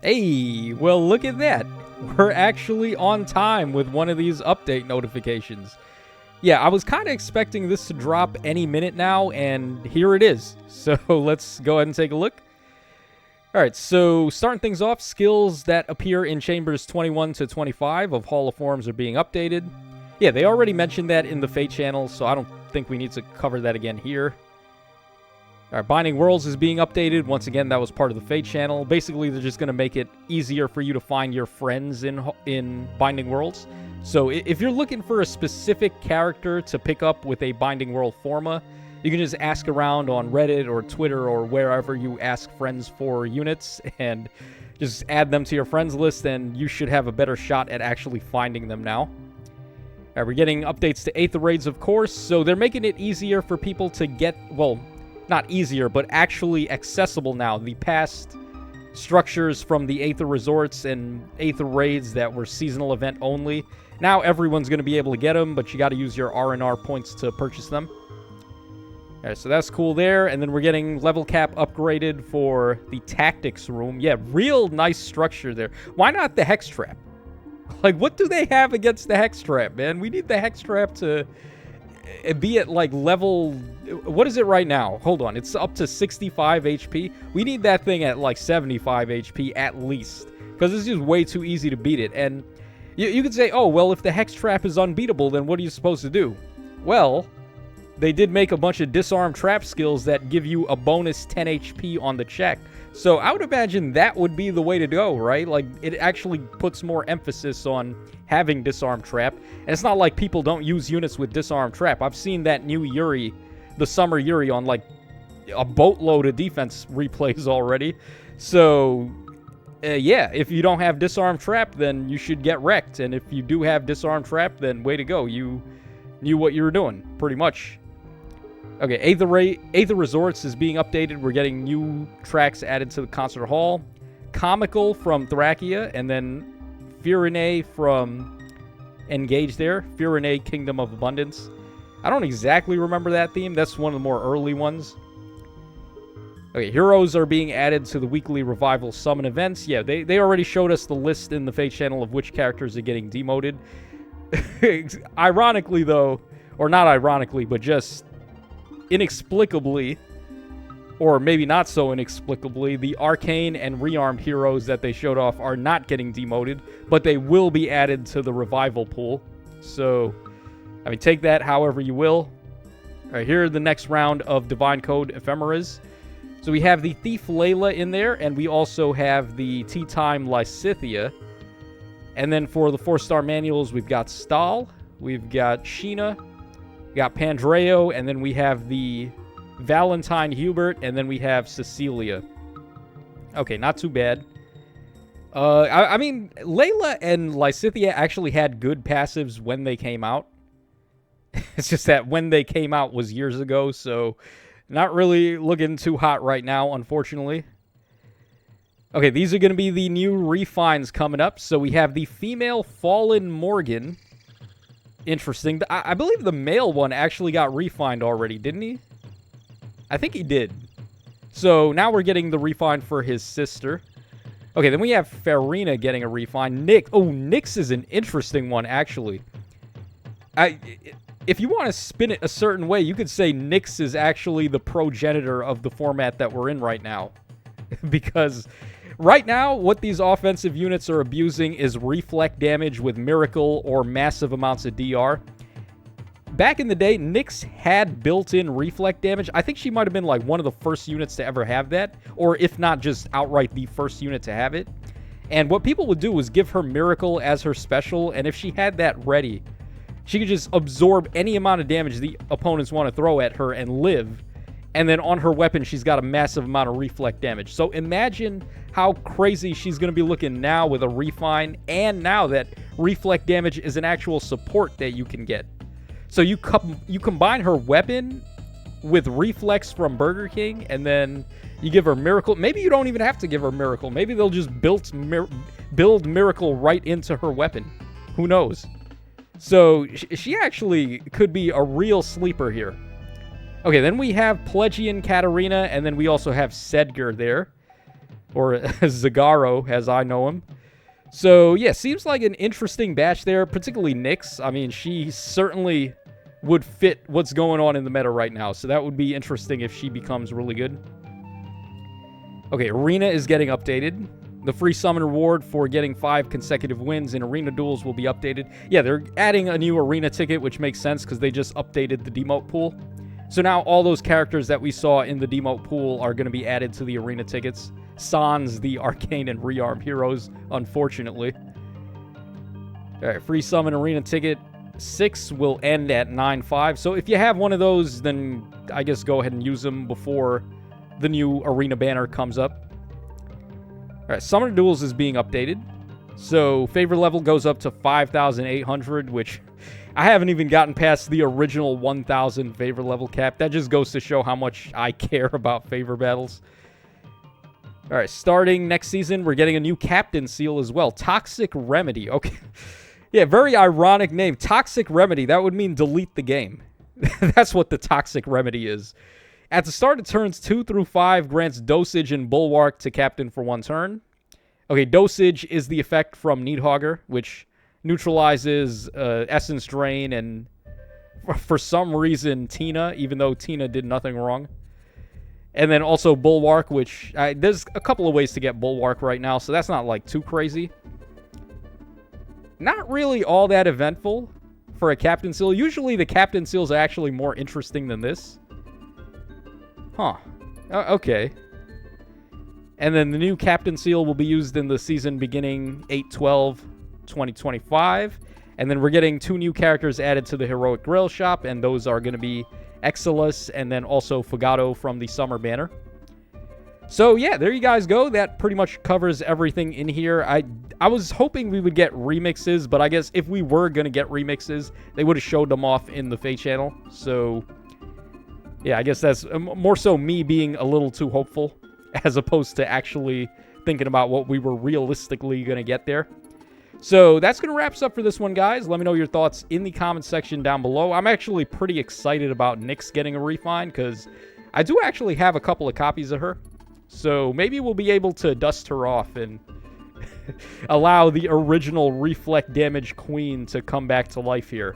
Hey, well, look at that. We're actually on time with one of these update notifications. Yeah, I was kind of expecting this to drop any minute now, and here it is. So let's go ahead and take a look. Alright, so starting things off, skills that appear in chambers 21 to 25 of Hall of Forms are being updated. Yeah, they already mentioned that in the Fate channel, so I don't think we need to cover that again here. Alright, Binding Worlds is being updated. Once again, that was part of the Fate channel. Basically, they're just going to make it easier for you to find your friends in Binding Worlds. So if you're looking for a specific character to pick up with a Binding World forma, you can just ask around on Reddit or Twitter or wherever you ask friends for units and just add them to your friends list, and you should have a better shot at actually finding them now. Alright, we're getting updates to Aether Raids, of course, so they're making it easier for people to get, well, not easier, but actually accessible now. The past structures from the Aether Resorts and Aether Raids that were seasonal event only, now everyone's going to be able to get them, but you got to use your R&R points to purchase them. Alright, so that's cool there, and then we're getting level cap upgraded for the Tactics Room. Yeah, real nice structure there. Why not the Hex Trap? Like, what do they have against the Hex Trap, man? We need the Hex Trap to be at, like, level... What is it right now? Hold on. It's up to 65 HP. We need that thing at, like, 75 HP at least. Because it's just way too easy to beat it. And you could say, oh, well, if the Hex Trap is unbeatable, then what are you supposed to do? Well, they did make a bunch of disarm trap skills that give you a bonus 10 HP on the check. So I would imagine that would be the way to go, right? Like, it actually puts more emphasis on having disarm trap. And it's not like people don't use units with disarm trap. I've seen that new Yuri, the summer Yuri, on like a boatload of defense replays already. So yeah, if you don't have disarm trap, then you should get wrecked. And if you do have disarm trap, then way to go. You knew what you were doing, pretty much. Okay, Aether Resorts is being updated. We're getting new tracks added to the concert hall. Comical from Thracia, and then Firene from Engage there. Firene, Kingdom of Abundance. I don't exactly remember that theme. That's one of the more early ones. Okay, heroes are being added to the weekly revival summon events. Yeah, they already showed us the list in the Fate channel of which characters are getting demoted. Ironically, though, or not ironically, but just inexplicably, or maybe not so inexplicably, the arcane and rearmed heroes that they showed off are not getting demoted, but they will be added to the revival pool. So, I mean, take that however you will. All right, here are the next round of Divine Code Ephemeras. So we have the Thief Layla in there, and we also have the Tea Time Lysithea. And then for the 4-star manuals, we've got Stahl, we've got Sheena, we got Pandreo, and then we have the Valentine Hubert, and then we have Cecilia. Okay, not too bad. I mean, Layla and Lysithea actually had good passives when they came out. It's just that when they came out was years ago, so not really looking too hot right now, unfortunately. Okay, these are going to be the new refines coming up. So we have the female Fallen Morgan. Interesting. I believe the male one actually got refined already, didn't he? I think he did. So now we're getting the refine for his sister. Okay, then we have Farina getting a refine. Nyx is an interesting one, actually. If you want to spin it a certain way, you could say Nyx is actually the progenitor of the format that we're in right now. Because right now, what these offensive units are abusing is reflect damage with Miracle or massive amounts of DR. Back in the day, Nyx had built-in reflect damage. I think she might have been like one of the first units to ever have that, or if not just outright the first unit to have it. And what people would do was give her Miracle as her special, and if she had that ready, she could just absorb any amount of damage the opponents want to throw at her and live. And then on her weapon, she's got a massive amount of reflect damage. So imagine how crazy she's going to be looking now with a refine, and now that reflect damage is an actual support that you can get. So you combine her weapon with reflex from Burger King, and then you give her Miracle. Maybe you don't even have to give her Miracle. Maybe they'll just build Miracle right into her weapon. Who knows? So she actually could be a real sleeper here. Okay, then we have Plegian Katarina, and then we also have Sedgar there. or Zagaro, as I know him. So, yeah, seems like an interesting batch there, particularly Nyx. I mean, she certainly would fit what's going on in the meta right now, so that would be interesting if she becomes really good. Okay, Arena is getting updated. The free summon reward for getting 5 consecutive wins in arena duels will be updated. Yeah, they're adding a new arena ticket, which makes sense because they just updated the demote pool. So now all those characters that we saw in the demote pool are going to be added to the arena tickets. Sans the Arcane and Rearm heroes, unfortunately. Alright, free summon arena ticket 6 will end at 9.5. So if you have one of those, then I guess go ahead and use them before the new arena banner comes up. Alright, Summoner Duels is being updated. So favor level goes up to 5,800, which I haven't even gotten past the original 1,000 favor level cap. That just goes to show how much I care about favor battles. Alright, starting next season, we're getting a new captain seal as well. Toxic Remedy. Okay. Yeah, very ironic name. Toxic Remedy. That would mean delete the game. That's what the Toxic Remedy is. At the start of turns 2 through 5, grants Dosage and Bulwark to captain for 1 turn. Okay, Dosage is the effect from Needhogger, which neutralizes Essence Drain and, for some reason, Tina, even though Tina did nothing wrong. And then also Bulwark, which there's a couple of ways to get Bulwark right now, so that's not like too crazy. Not really all that eventful for a Captain Seal. Usually the Captain Seals are actually more interesting than this. Huh. Okay. And then the new Captain Seal will be used in the season beginning 8/12/2025. And then we're getting 2 new characters added to the Heroic Grail shop, and those are going to be Exilus and then also Fugato from the Summer Banner. So yeah, there you guys go. That pretty much covers everything in here. I was hoping we would get remixes, but I guess if we were going to get remixes, they would have showed them off in the Fate channel. So yeah, I guess that's more so me being a little too hopeful as opposed to actually thinking about what we were realistically going to get there. So that's going to wrap us up for this one, guys. Let me know your thoughts in the comment section down below. I'm actually pretty excited about Nyx getting a refine because I do actually have a couple of copies of her. So maybe we'll be able to dust her off and allow the original Reflect Damage Queen to come back to life here.